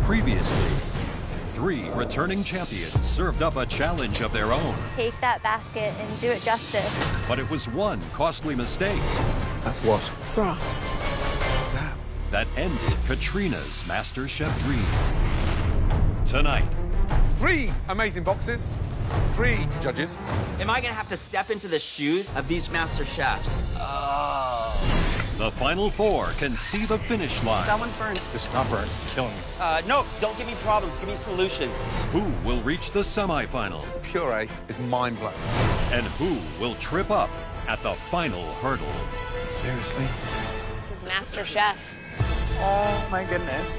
Previously, 3 returning champions served up a challenge of their own. Take that basket and do it justice. But it was one costly mistake. That's what? Bruh. Damn. That ended Katrina's MasterChef dream. Tonight, 3 amazing boxes, 3 judges. Am I gonna have to step into the shoes of these master chefs? the final 4 can see the finish line. That one's burned. This is not burnt. Killing me. No, don't give me problems, give me solutions. Who will reach the semifinal? The puree is mind-blowing. And who will trip up at the final hurdle? Seriously? This is MasterChef. Oh my goodness.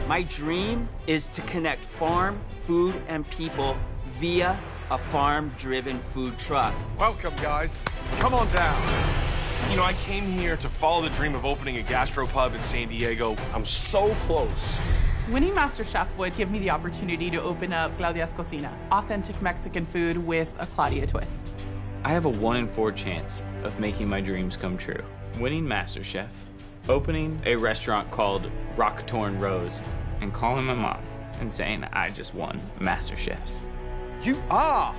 My dream is to connect farm, food, and people via a farm-driven food truck. Welcome, guys. Come on down. You know, I came here to follow the dream of opening a gastropub in San Diego. I'm so close. Winning MasterChef would give me the opportunity to open up Claudia's Cocina, authentic Mexican food with a Claudia twist. I have a 1 in 4 chance of making my dreams come true. Winning MasterChef, opening a restaurant called Rock Torn Rose, and calling my mom and saying I just won MasterChef. You are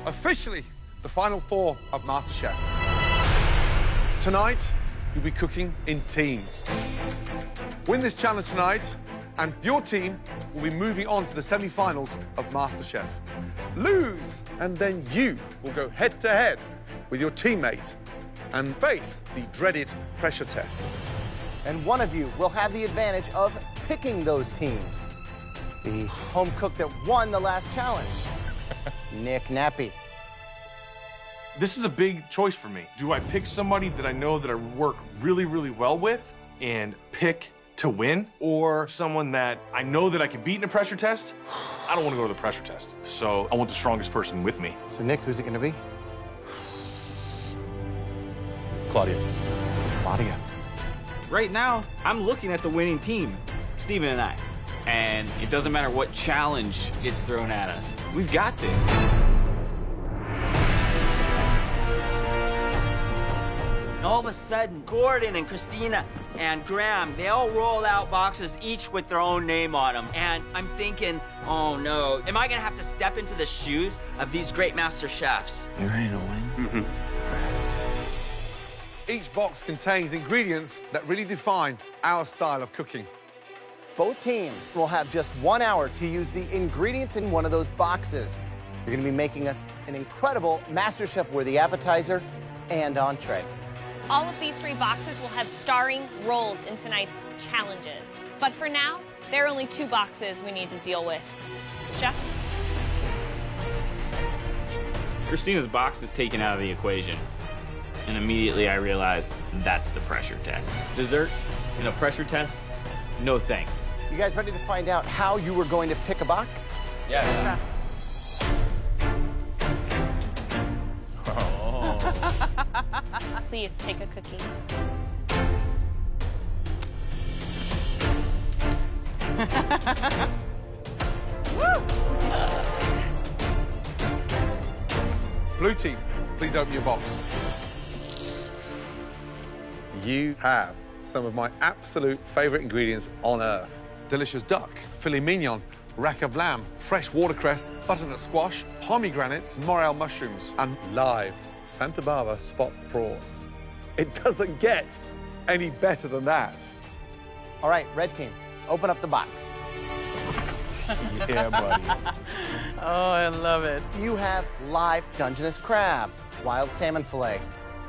officially the final 4 of MasterChef. Tonight, you'll be cooking in teams. Win this challenge tonight, and your team will be moving on to the semi-finals of MasterChef. Lose, and then you will go head-to-head with your teammate and face the dreaded pressure test. And one of you will have the advantage of picking those teams. The home cook that won the last challenge, Nick Nappy. This is a big choice for me. Do I pick somebody that I know that I work really, really well with and pick to win, or someone that I know that I can beat in a pressure test? I don't want to go to the pressure test, so I want the strongest person with me. So Nick, who's it gonna be? Claudia. Claudia. Right now, I'm looking at the winning team, Steven and I. And it doesn't matter what challenge gets thrown at us. We've got this. And all of a sudden, Gordon and Christina and Graham, they all roll out boxes, each with their own name on them. And I'm thinking, oh no, am I gonna have to step into the shoes of these great master chefs? You ready to win? Mm-hmm. Each box contains ingredients that really define our style of cooking. Both teams will have just 1 hour to use the ingredients in one of those boxes. You're gonna be making us an incredible MasterChef-worthy appetizer and entree. All of these 3 boxes will have starring roles in tonight's challenges. But for now, there are only 2 boxes we need to deal with. Chefs? Christina's box is taken out of the equation. And immediately I realized that's the pressure test. Dessert in a pressure test? No thanks. You guys ready to find out how you were going to pick a box? Yes. Please take a cookie. Blue team, please open your box. You have some of my absolute favorite ingredients on earth. Delicious duck, filet mignon, rack of lamb, fresh watercress, butternut squash, pomegranates, morel mushrooms, and live Santa Barbara spot prawns. It doesn't get any better than that. All right, red team, open up the box. Yeah, buddy. Oh, I love it. You have live Dungeness crab, wild salmon fillet,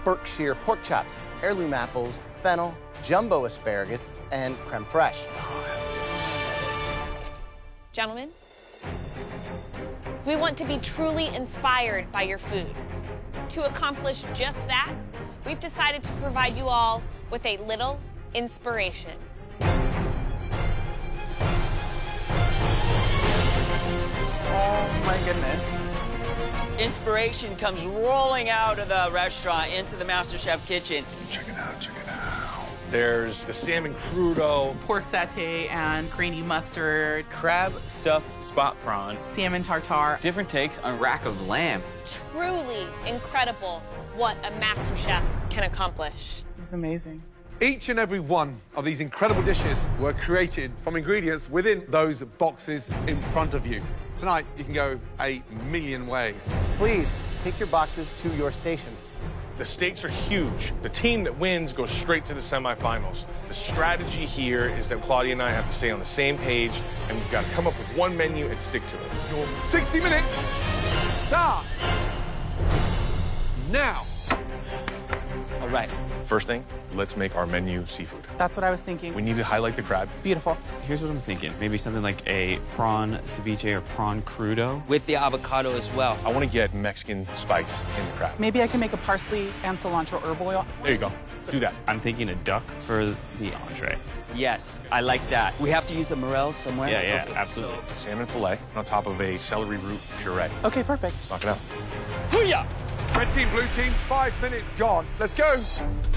Berkshire pork chops, heirloom apples, fennel, jumbo asparagus, and creme fraiche. Gentlemen, we want to be truly inspired by your food. To accomplish just that, we've decided to provide you all with a little inspiration. Oh my goodness. Inspiration comes rolling out of the restaurant into the MasterChef kitchen. Check it out, check it out. There's the salmon crudo. Pork satay and grainy mustard. Crab stuffed spot prawn. Salmon tartare. Different takes on rack of lamb. Truly incredible what a master chef can accomplish. This is amazing. Each and every one of these incredible dishes were created from ingredients within those boxes in front of you. Tonight, you can go a million ways. Please take your boxes to your stations. The stakes are huge. The team that wins goes straight to the semifinals. The strategy here is that Claudia and I have to stay on the same page, and we've got to come up with one menu and stick to it. Your 60 minutes starts now. All right. First thing, let's make our menu seafood. That's what I was thinking. We need to highlight the crab. Beautiful. Here's what I'm thinking. Maybe something like a prawn ceviche or prawn crudo. With the avocado as well. I want to get Mexican spice in the crab. Maybe I can make a parsley and cilantro herb oil. There you go. Do that. I'm thinking a duck for the entree. Yes, I like that. We have to use the morels somewhere? Yeah, Okay, absolutely. Salmon fillet on top of a celery root puree. Okay, perfect. Let's knock it out. Booyah! Red team, blue team, 5 minutes gone. Let's go.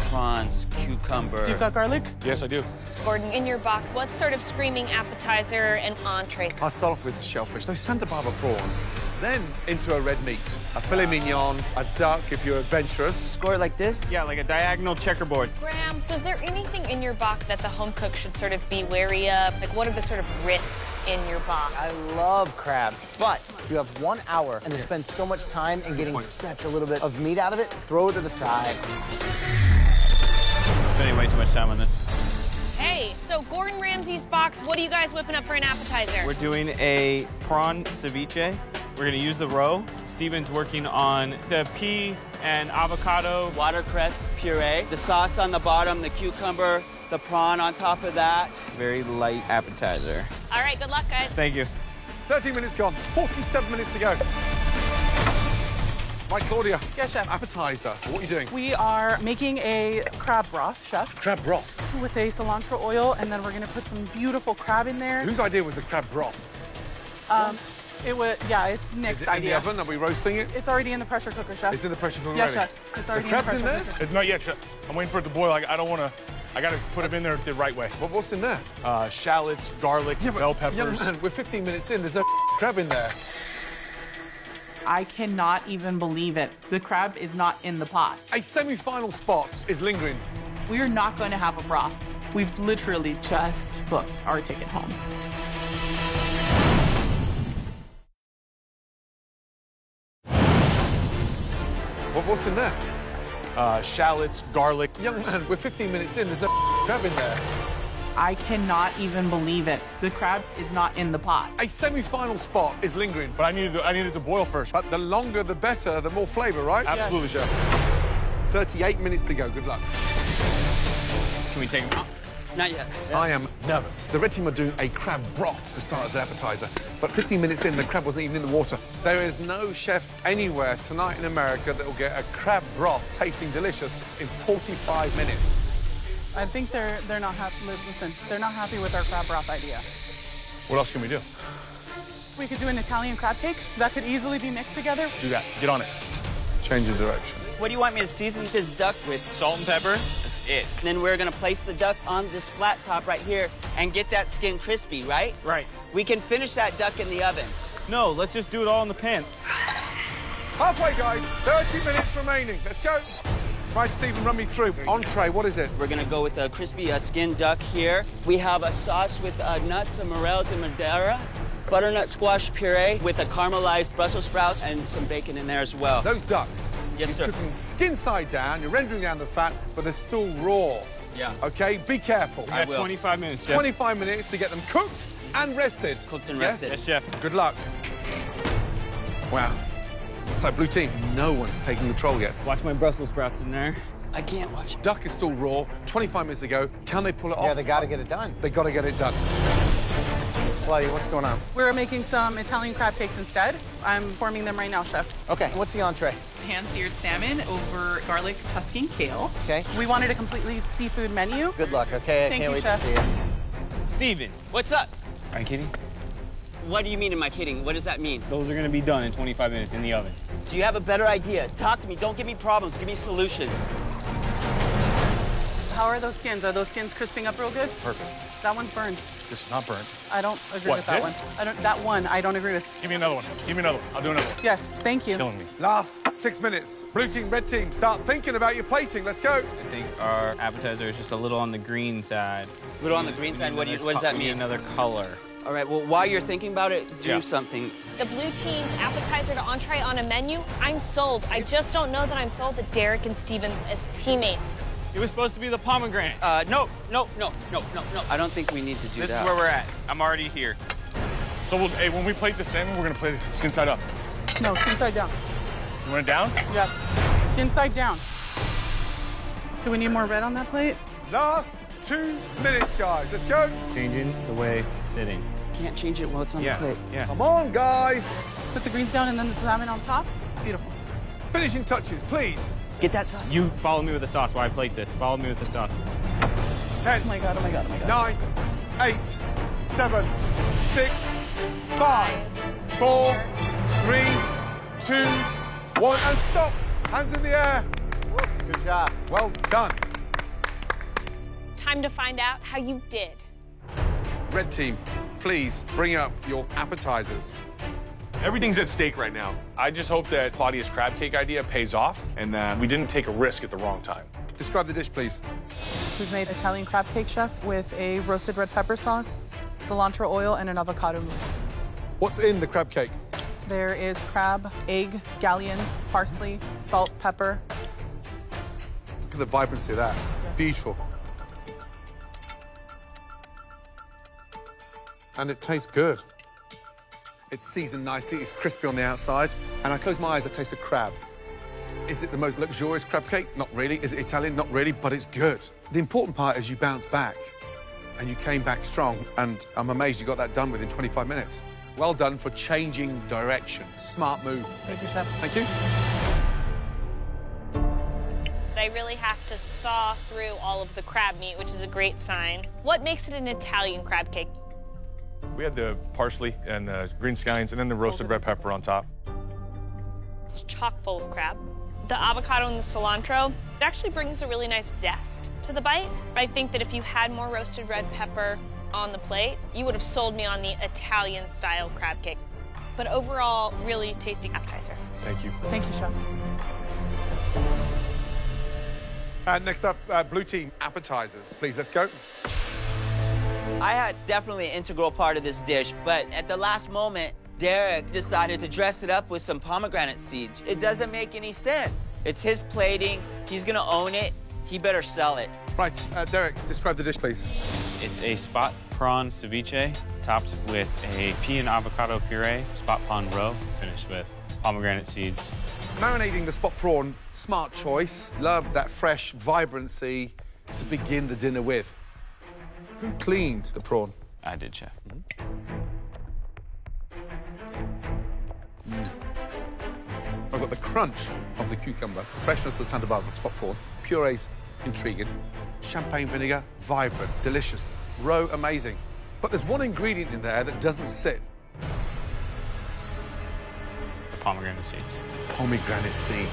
Prawns, cucumber. You've got garlic? Yes, I do. Gordon, in your box, what sort of screaming appetizer and entree? I'll start off with shellfish, those Santa Barbara prawns. Then into a red meat, a filet mignon, a duck if you're adventurous. Score it like this? Yeah, like a diagonal checkerboard. Graham, so is there anything in your box that the home cook should sort of be wary of? Like, what are the sort of risks in your box? I love crab, but you have 1 hour and to spend so much time in getting such a little bit of meat out of it, throw it to the side. Spending way too much time on this. Hey, so Gordon Ramsay's box, what are you guys whipping up for an appetizer? We're doing a prawn ceviche. We're gonna use the roe. Steven's working on the pea and avocado. Watercress puree. The sauce on the bottom, the cucumber, the prawn on top of that. Very light appetizer. All right, good luck, guys. Thank you. 30 minutes gone, 47 minutes to go. Right, Claudia. Yes, chef. Appetizer, what are you doing? We are making a crab broth, chef, Crab broth. with a cilantro oil, and then we're gonna put some beautiful crab in there. Whose idea was the crab broth? It was, yeah, it's Nick's Is it in idea. the oven? Are we roasting it? It's already in the pressure cooker, chef. It's in the pressure cooker Yes, already? chef. It's already The in the crab's pressure in there? cooker. It's not yet, chef. I'm waiting for it to boil. I don't want to. I got to put them in there the right way. What's in there? Shallots, garlic, bell peppers. Young man, we're 15 minutes in. There's no crab in there. I cannot even believe it. The crab is not in the pot. A semi-final spot is lingering. We are not going to have a broth. We've literally just booked our ticket home. What's in there? Shallots, garlic. Young man, we're 15 minutes in. There's no crab in there. I cannot even believe it. The crab is not in the pot. A semi-final spot is lingering. But I needed it to boil first. But the longer, the better, the more flavor, right? Absolutely, chef. 38 minutes to go. Good luck. Can we take them out? Not yet. I am nervous. The red team are doing a crab broth to start as the appetizer. But 15 minutes in, the crab wasn't even in the water. There is no chef anywhere tonight in America that will get a crab broth tasting delicious in 45 minutes. I think they're not happy. Listen, they're not happy with our crab broth idea. What else can we do? We could do an Italian crab cake. That could easily be mixed together. Do that. Get on it. Change of direction. What do you want me to season this duck with? Salt and pepper. That's it. Then we're gonna place the duck on this flat top right here and get that skin crispy, right? Right. We can finish that duck in the oven. No, let's just do it all in the pan. Halfway, guys. 30 minutes remaining. Let's go. Right, Stephen, run me through. Entree, what is it? We're gonna go with a crispy skin duck here. We have a sauce with nuts and morels and Madeira, butternut squash puree with a caramelized Brussels sprouts and some bacon in there as well. Those ducks. Yes, you're sir. cooking skin side down, you're rendering down the fat, but they're still raw. Yeah. Okay, be careful. We got will. 25 minutes, chef. 25 minutes to get them cooked and rested. Cooked and Yes? rested. Yes, chef. Good luck. Wow. So, blue team, no one's taking control yet. Watch my Brussels sprouts in there. I can't watch it. Duck is still raw, 25 minutes to go. Can they pull it off? Yeah, they got to get it done. They got to get it done. Claudia, what's going on? We're making some Italian crab cakes instead. I'm forming them right now, chef. Okay, what's the entree? Hand-seared salmon over garlic, Tuscan kale. Okay. We wanted a completely seafood menu. Good luck, okay? I Thank can't you, wait chef. to see it. Steven, What's up? are you kidding? What do you mean, am I kidding? What does that mean? Those are gonna be done in 25 minutes in the oven. Do you have a better idea? Talk to me. Don't give me problems. Give me solutions. How are those skins? Are those skins crisping up real good? Perfect. That one's burned. This is not burnt. I don't agree What, with that this? one. I don't agree with. Give me another one. Give me another one. I'll do another one. Yes, thank you. Killing me. Last 6 minutes. Blue team, red team, start thinking about your plating. Let's go. I think our appetizer is just a little on the green side. A little on the green side? What does that mean? Another color. All right, well, while you're thinking about it, do something. The blue team's appetizer to entree on a menu, I'm sold. I just don't know that I'm sold that Derek and Steven as teammates. It was supposed to be the pomegranate. No. I don't think we need to do that. This is where we're at. I'm already here. So, hey, when we plate the salmon, we're gonna plate it skin side up. No, skin side down. You want it down? Yes. Skin side down. Do we need more red on that plate? Last 2 minutes, guys. Let's go. Changing the way it's sitting. Can't change it while it's on the plate. Yeah. Come on, guys. Put the greens down and then the salmon on top. Beautiful. Finishing touches, please. Get that sauce. You follow me with the sauce while I plate this. Follow me with the sauce. 10. Oh my God, oh my God, oh my God. 9, 8, 7, 6, 5, 4, 3, 2, 1, and stop. Hands in the air. Good job. Well done. It's time to find out how you did. Red team, please bring up your appetizers. Everything's at stake right now. I just hope that Claudia's crab cake idea pays off and that we didn't take a risk at the wrong time. Describe the dish, please. We've made Italian crab cake, chef, with a roasted red pepper sauce, cilantro oil, and an avocado mousse. What's in the crab cake? There is crab, egg, scallions, parsley, salt, pepper. Look at the vibrancy of that. Beautiful. And it tastes good. It's seasoned nicely, it's crispy on the outside, and I close my eyes, I taste the crab. Is it the most luxurious crab cake? Not really. Is it Italian? Not really, but it's good. The important part is you bounce back, and you came back strong, and I'm amazed you got that done within 25 minutes. Well done for changing direction. Smart move. Thank you, chef. Thank you. I really have to saw through all of the crab meat, which is a great sign. What makes it an Italian crab cake? We had the parsley and the green scallions and then the roasted red pepper on top. It's chock full of crab. The avocado and the cilantro, it actually brings a really nice zest to the bite. I think that if you had more roasted red pepper on the plate, you would have sold me on the Italian-style crab cake. But overall, really tasty appetizer. Thank you. Thank you, chef. Next up, blue team appetizers. Please, let's go. I had definitely an integral part of this dish, but at the last moment, Derek decided to dress it up with some pomegranate seeds. It doesn't make any sense. It's his plating. He's gonna own it. He better sell it. Right, Derek, describe the dish, please. It's a spot prawn ceviche topped with a pea and avocado puree, spot prawn roe, finished with pomegranate seeds. Marinating the spot prawn, smart choice. Love that fresh vibrancy to begin the dinner with. Who cleaned the prawn? I did, chef. I've got the crunch of the cucumber, the freshness of the Santa Barbara spot prawn, puree's intriguing, champagne vinegar, vibrant, delicious, roe amazing. But there's one ingredient in there that doesn't sit. The pomegranate seeds. Pomegranate seed.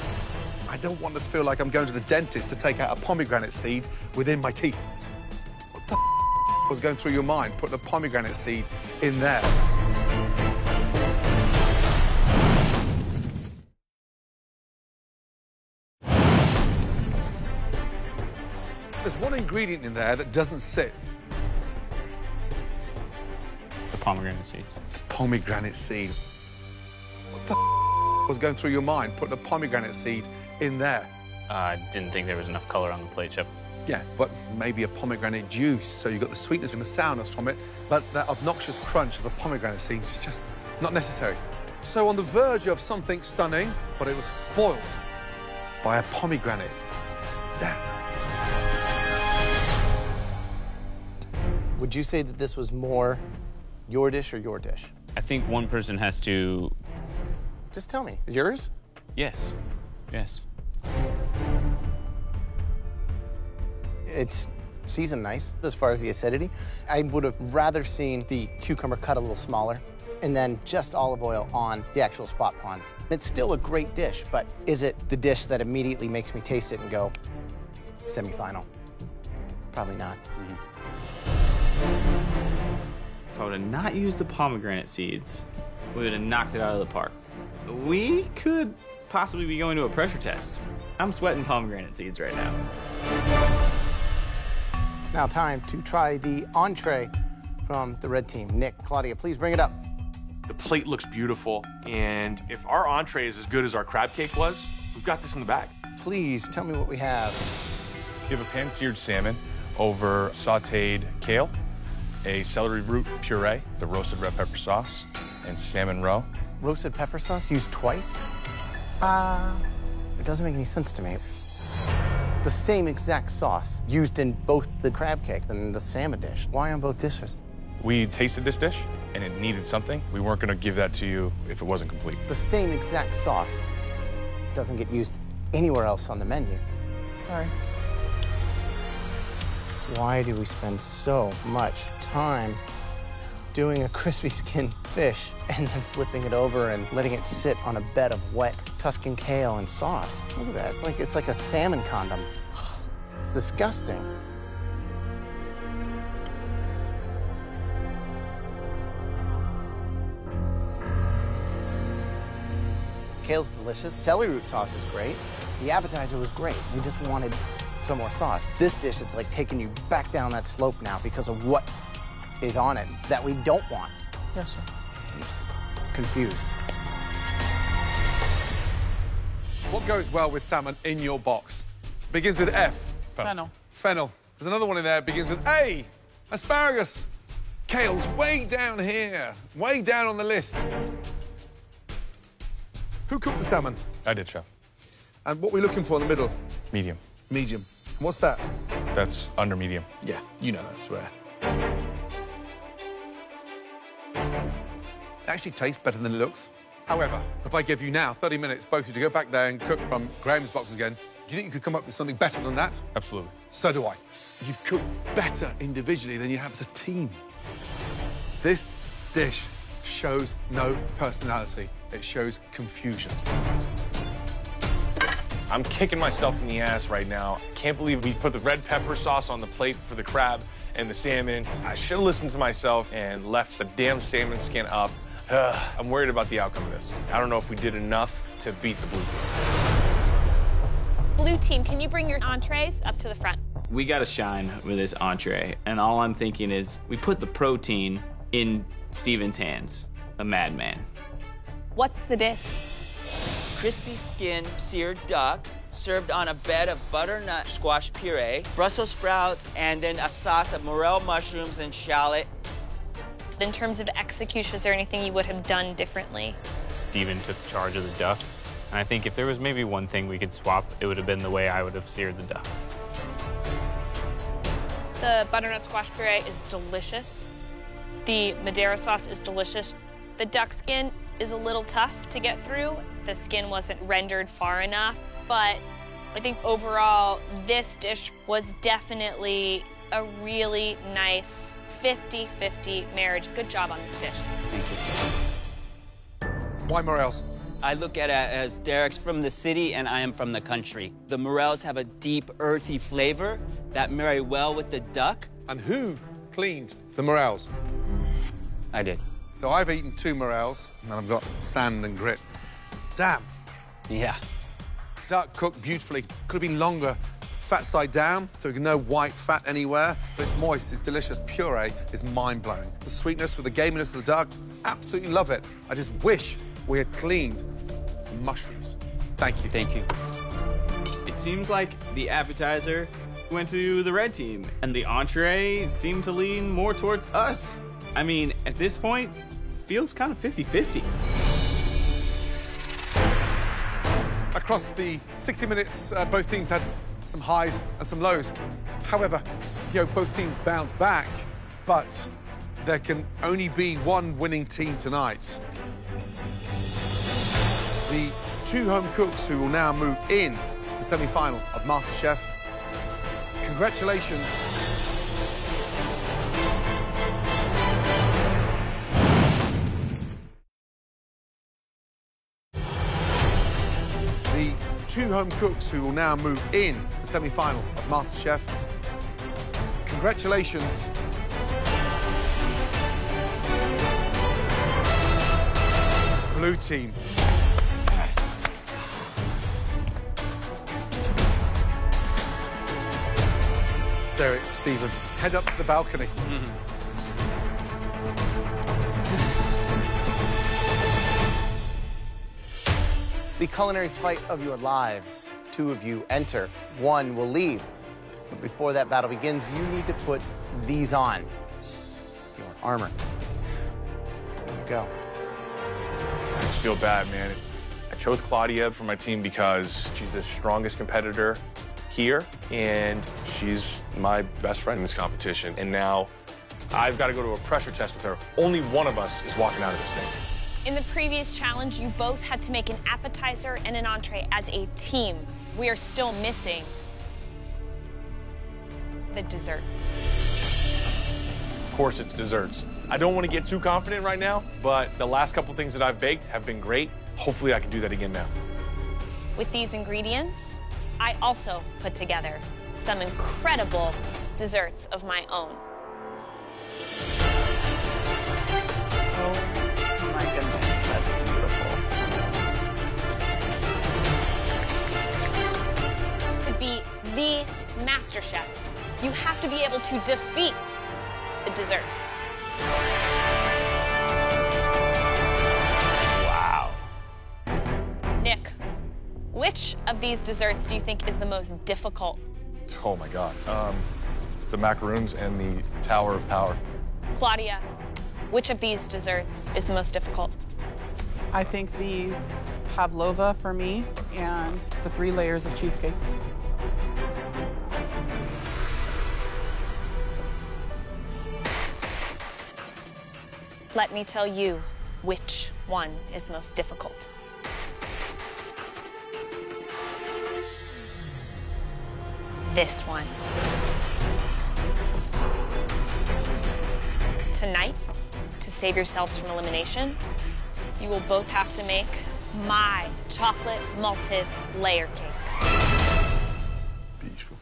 I don't want to feel like I'm going to the dentist to take out a pomegranate seed within my teeth. What the was going through your mind putting a pomegranate seed in there? There's one ingredient in there that doesn't sit. The pomegranate seeds. Pomegranate seed. What the was going through your mind putting a pomegranate seed in there? I didn't think there was enough color on the plate, chef. Yeah, but maybe a pomegranate juice, so you've got the sweetness and the sourness from it, but that obnoxious crunch of a pomegranate seed is just not necessary. So on the verge of something stunning, but it was spoiled by a pomegranate. Damn. Would you say that this was more your dish or your dish? I think one person has to... Just tell me. Yours? Yes. Yes. It's seasoned nice as far as the acidity. I would have rather seen the cucumber cut a little smaller and then just olive oil on the actual spot prawn. It's still a great dish, but is it the dish that immediately makes me taste it and go, semi-final? Probably not. If I would have not used the pomegranate seeds, we would have knocked it out of the park. We could possibly be going to a pressure test. I'm sweating pomegranate seeds right now. It's now time to try the entree from the red team. Nick, Claudia, please bring it up. The plate looks beautiful, and if our entree is as good as our crab cake was, we've got this in the bag. Please tell me what we have. You have a pan-seared salmon over sautéed kale, a celery root puree, the roasted red pepper sauce, and salmon roe. Roasted pepper sauce used twice? It doesn't make any sense to me. The same exact sauce used in both the crab cake and the salmon dish. Why on both dishes? We tasted this dish, and it needed something. We weren't going to give that to you if it wasn't complete. The same exact sauce doesn't get used anywhere else on the menu. Sorry. Why do we spend so much time doing a crispy skin fish and then flipping it over and letting it sit on a bed of wet Tuscan kale and sauce? Look at that. It's like a salmon condom. It's disgusting. Kale's delicious. Celery root sauce is great. The appetizer was great. We just wanted some more sauce. This dish, it's like taking you back down that slope now because of what is on it that we don't want. Yes, sir. Oops. Confused. What goes well with salmon in your box? Begins with F. Fennel. Fennel. There's another one in there, begins with A. Asparagus. Kale's way down here, way down on the list. Who cooked the salmon? I did, chef. And what are we looking for in the middle? Medium. Medium. What's that? That's under medium. Yeah, you know that's rare. It actually tastes better than it looks. However, if I give you now 30 minutes, both of you, to go back there and cook from Graham's box again, do you think you could come up with something better than that? Absolutely. So do I. You've cooked better individually than you have as a team. This dish shows no personality. It shows confusion. I'm kicking myself in the ass right now. Can't believe we put the red pepper sauce on the plate for the crab and the salmon. I should have listened to myself and left the damn salmon skin up. I'm worried about the outcome of this. I don't know if we did enough to beat the blue team. Blue team, can you bring your entrees up to the front? We got to shine with this entree, and all I'm thinking is we put the protein in Steven's hands, a madman. What's the dish? Crispy skin seared duck, served on a bed of butternut squash puree, Brussels sprouts, and then a sauce of morel mushrooms and shallot. In terms of execution, is there anything you would have done differently? Steven took charge of the duck, and I think if there was maybe one thing we could swap, it would have been the way I would have seared the duck. The butternut squash puree is delicious. The Madeira sauce is delicious. The duck skin is a little tough to get through. The skin wasn't rendered far enough, but I think overall, this dish was definitely a really nice 50-50 marriage. Good job on this dish. Thank you. Why morels? I look at it as Derek's from the city and I am from the country. The morels have a deep, earthy flavor that marry well with the duck. And who cleaned the morels? I did. So I've eaten 2 morels, and I've got sand and grit. Damn. Yeah. Duck cooked beautifully. Could have been longer. Fat side down, so no white fat anywhere. But it's moist, it's delicious. Puree is mind-blowing. The sweetness with the gaminess of the duck, absolutely love it. I just wish we had cleaned the mushrooms. Thank you. Thank you. It seems like the appetizer went to the red team, and the entree seemed to lean more towards us. I mean, at this point, it feels kind of 50-50. Across the 60 minutes, both teams had some highs and some lows. However, both teams bounced back, but there can only be one winning team tonight. The 2 home cooks who will now move in to the semi-final of MasterChef. Congratulations. The 2 home cooks who will now move in to the semi-final of MasterChef. Congratulations. Blue team. Yes. Derek, Stephen, head up to the balcony. It's the culinary fight of your lives. 2 of you enter, 1 will leave. But before that battle begins, you need to put these on. Your armor. There you go. I just feel bad, man. I chose Claudia for my team because she's the strongest competitor here, and she's my best friend in this competition. And now I've got to go to a pressure test with her. Only one of us is walking out of this thing. In the previous challenge, you both had to make an appetizer and an entree as a team. We are still missing the dessert. Of course, it's desserts. I don't want to get too confident right now, but the last couple things that I've baked have been great. Hopefully, I can do that again now. With these ingredients, I also put together some incredible desserts of my own. Oh my goodness, that's beautiful. To be the MasterChef, you have to be able to defeat the desserts. Wow. Nick, which of these desserts do you think is the most difficult? Oh, my God. The macaroons and the Tower of Power. Claudia, which of these desserts is the most difficult? I think the pavlova for me and the 3 layers of cheesecake. Let me tell you which one is the most difficult. This one. Tonight, to save yourselves from elimination, you will both have to make my chocolate malted layer cake. Beautiful.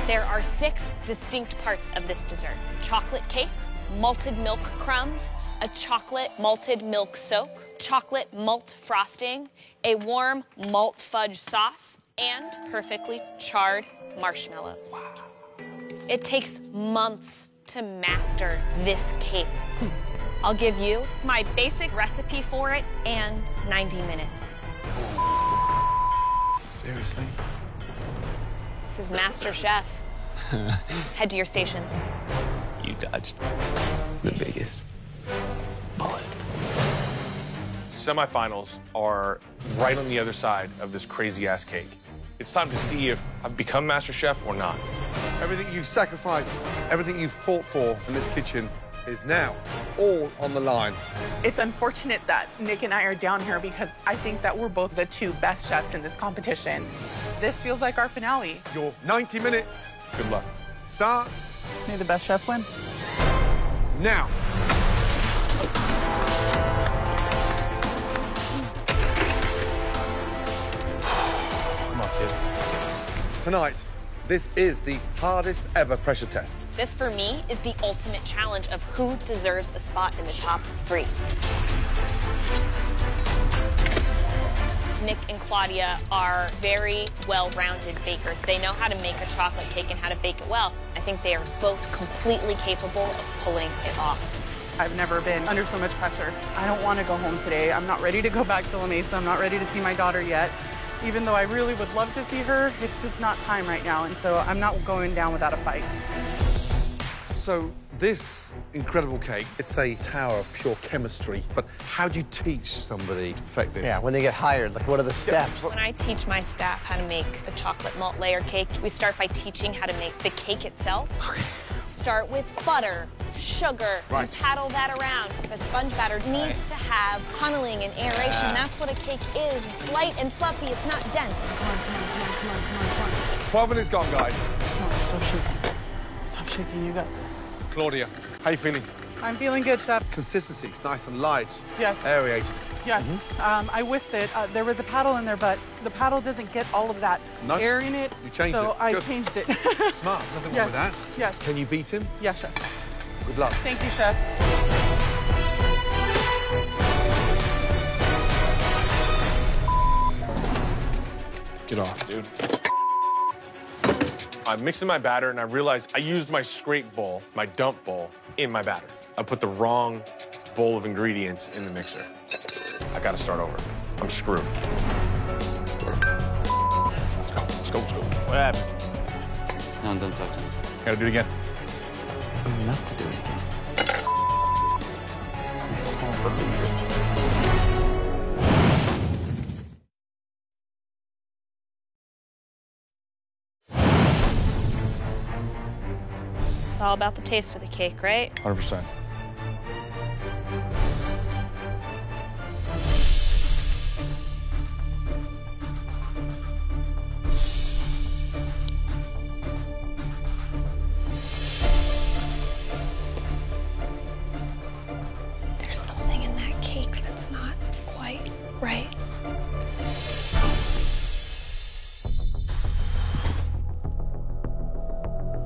There are 6 distinct parts of this dessert. Chocolate cake, malted milk crumbs, a chocolate malted milk soak, chocolate malt frosting, a warm malt fudge sauce, and perfectly charred marshmallows. Wow. It takes months to master this cake. I'll give you my basic recipe for it and 90 minutes. Seriously? This is MasterChef. Head to your stations. You dodged the biggest bullet. Semifinals are right on the other side of this crazy-ass cake. It's time to see if I've become MasterChef or not. Everything you've sacrificed, everything you've fought for in this kitchen is now all on the line. It's unfortunate that Nick and I are down here because I think that we're both the 2 best chefs in this competition. This feels like our finale. Your 90 minutes, Good luck. starts May the best chef win. now. Come on, kid. Tonight, this is the hardest ever pressure test. This, for me, is the ultimate challenge of who deserves a spot in the top 3. Nick and Claudia are very well-rounded bakers. They know how to make a chocolate cake and how to bake it well. I think they are both completely capable of pulling it off. I've never been under so much pressure. I don't want to go home today. I'm not ready to go back to La Mesa. I'm not ready to see my daughter yet. Even though I really would love to see her, it's just not time right now. And so I'm not going down without a fight. So this incredible cake, it's a tower of pure chemistry. But how do you teach somebody to perfect this? Yeah, when they get hired, like what are the steps? When I teach my staff how to make the chocolate malt layer cake, we start by teaching how to make the cake itself. Start with butter, sugar, and paddle that around. The sponge batter needs to have tunneling and aeration. That's what a cake is. It's light and fluffy, it's not dense. Come on, come on, come on, come on, come on, come on. 12 minutes gone, guys. Come on, stop shaking. Stop shaking, you got this. Claudia, how you feeling? I'm feeling good, Chef. Consistency, it's nice and light. Yes. Aerated. Yes. I whisked it. There was a paddle in there, but the paddle doesn't get all of that air in it. You changed it. So I Good. changed it. Smart, nothing wrong with that. Yes. Can you beat him? Yes, Chef. Good luck. Thank you, Chef. Get off, dude. I'm mixing my batter, and I realized I used my scrape bowl, my dump bowl, in my batter. I put the wrong bowl of ingredients in the mixer. I gotta start over. I'm screwed. Let's go, let's go, let's go. What happened? No, don't touch me. Gotta do it again. It's not enough to do it again. It's all about the taste of the cake, right? 100%. There's something in that cake that's not quite right.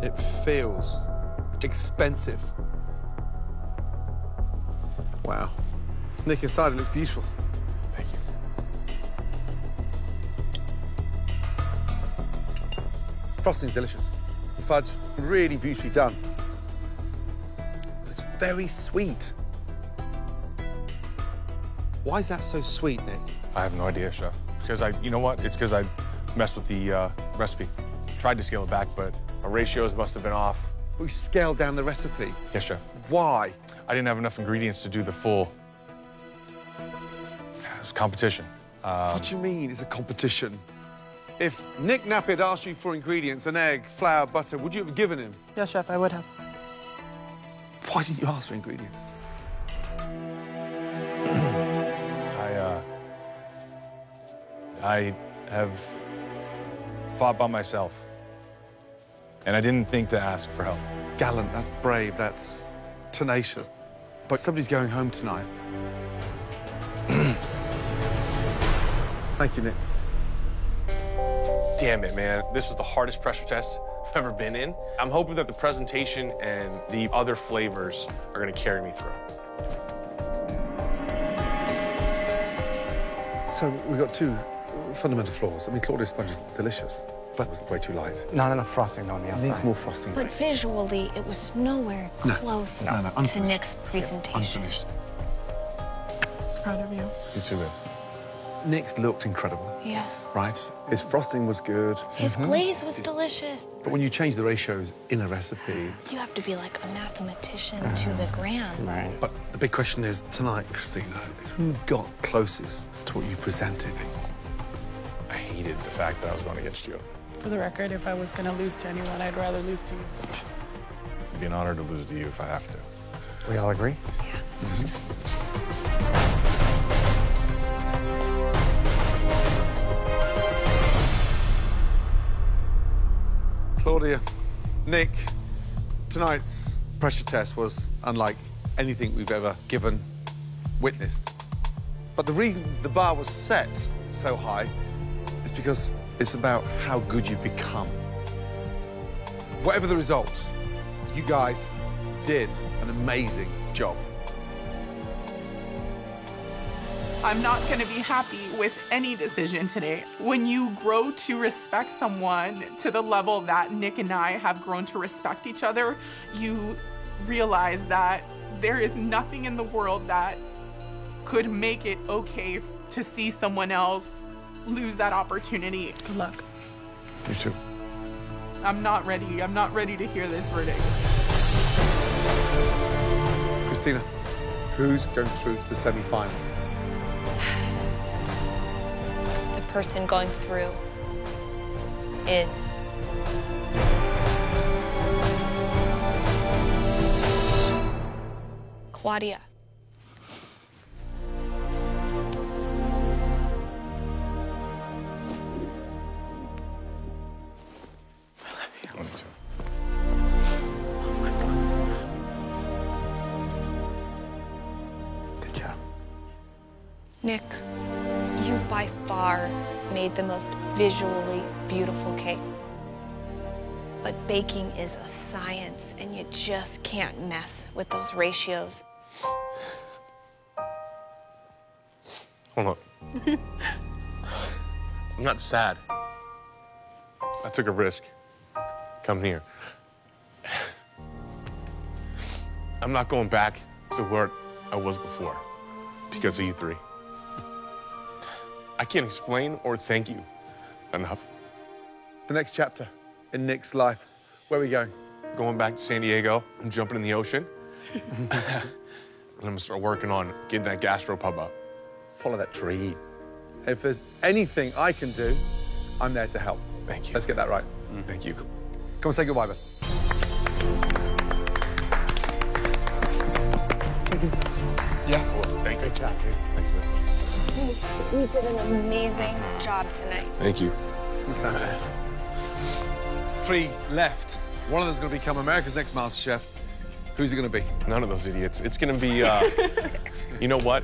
It feels expensive. Wow. Nick, inside it looks beautiful. Thank you. Frosting's delicious. The fudge, really beautifully done. But it's very sweet. Why is that so sweet, Nick? I have no idea, Chef. Because you know what? It's because I messed with the recipe. Tried to scale it back, but our ratios must have been off. We scaled down the recipe. Yes, Chef. Why? I didn't have enough ingredients to do the full competition. What do you mean it's a competition? If Nick Napp had asked you for ingredients, an egg, flour, butter, would you have given him? Yes, Chef, I would have. Why didn't you ask for ingredients? I have fought by myself, and I didn't think to ask for help. That's gallant, that's brave, that's tenacious. But somebody's going home tonight. Thank you, Nick. Damn it, man. This was the hardest pressure test I've ever been in. I'm hoping that the presentation and the other flavors are gonna carry me through. So we've got two fundamental flaws. I mean, Claudia's sponge is delicious, but it was way too light. Not enough frosting on the It outside. needs more frosting. But visually, it was nowhere close No, to unfinished. Nick's presentation. Unfinished. Proud of you. You too, man. Nick's looked incredible, Yes. right? His frosting was good, His glaze was delicious. but when you change the ratios in a recipe... You have to be like a mathematician to the gram. Right. But the big question is, tonight, Christina, who got closest to what you presented? I hated the fact that I was going against you. For the record, if I was going to lose to anyone, I'd rather lose to you. It'd be an honor to lose to you if I have to. We all agree? Claudia, Nick, tonight's pressure test was unlike anything we've ever given, witnessed. But the reason the bar was set so high is because it's about how good you've become. Whatever the results, you guys did an amazing job. I'm not going to be happy with any decision today. When you grow to respect someone to the level that Nick and I have grown to respect each other, you realize that there is nothing in the world that could make it okay to see someone else lose that opportunity. Good luck. You too. I'm not ready. I'm not ready to hear this verdict. Christina, who's going through to the semi-final? The person going through is Claudia. Nick, you by far made the most visually beautiful cake. But baking is a science, and you just can't mess with those ratios. Hold on. I'm not sad. I took a risk. Come here. I'm not going back to where I was before because of you three. I can't explain or thank you enough. The next chapter in Nick's life. Where are we going? Going back to San Diego. I'm jumping in the ocean. And I'm gonna start working on getting that gastropub up. Follow that dream. If there's anything I can do, I'm there to help. Thank you. Let's get that right. Thank you. Come and say goodbye, Ben. Yeah. Thank you. Good job, dude. Thanks, man. You did an amazing job tonight. Thank you. Come stand. 3 left. One of them's going to become America's next MasterChef. Who's it going to be? None of those idiots. It's gonna be, you know what?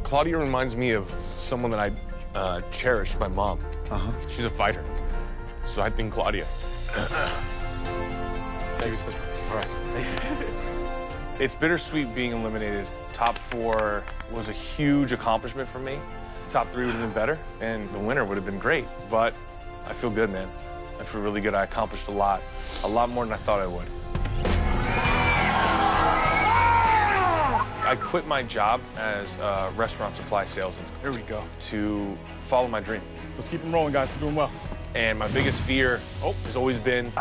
Claudia reminds me of someone that I cherish, my mom. She's a fighter. So I think Claudia. Thanks. All right, thank you. It's bittersweet being eliminated. Top 4 was a huge accomplishment for me. Top 3 would have been better, and the winner would have been great. But I feel good, man. I feel really good. I accomplished a lot more than I thought I would. I quit my job as a restaurant supply salesman. Here we go. To follow my dream. Let's keep them rolling, guys. We're doing well. And my biggest fear has always been,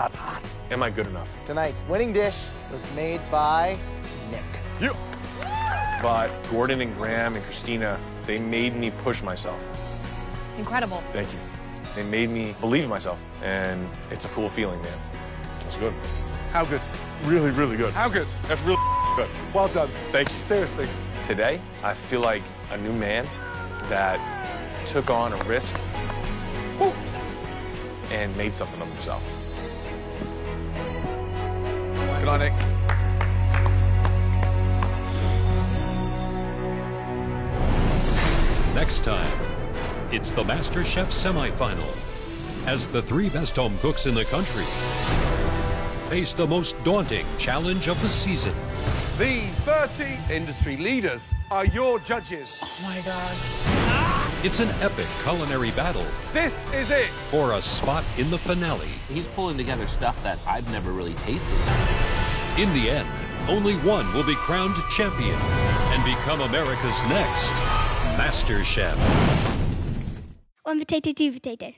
am I good enough? Tonight's winning dish was made by Nick. You. But Gordon and Graham and Christina, they made me push myself. Incredible. Thank you. They made me believe in myself, and it's a cool feeling, man. It's good. How good? Really, really good. How good? That's really good. Well done. Thank you. Seriously. Today, I feel like a new man that took on a risk and made something of himself. Good night, Nick. Next time, it's the MasterChef semifinal as the 3 best home cooks in the country face the most daunting challenge of the season. These 30 industry leaders are your judges. Oh my God. It's an epic culinary battle This is it. for a spot in the finale. He's pulling together stuff that I've never really tasted. In the end, only one will be crowned champion and become America's next MasterChef. One potato, 2 potato.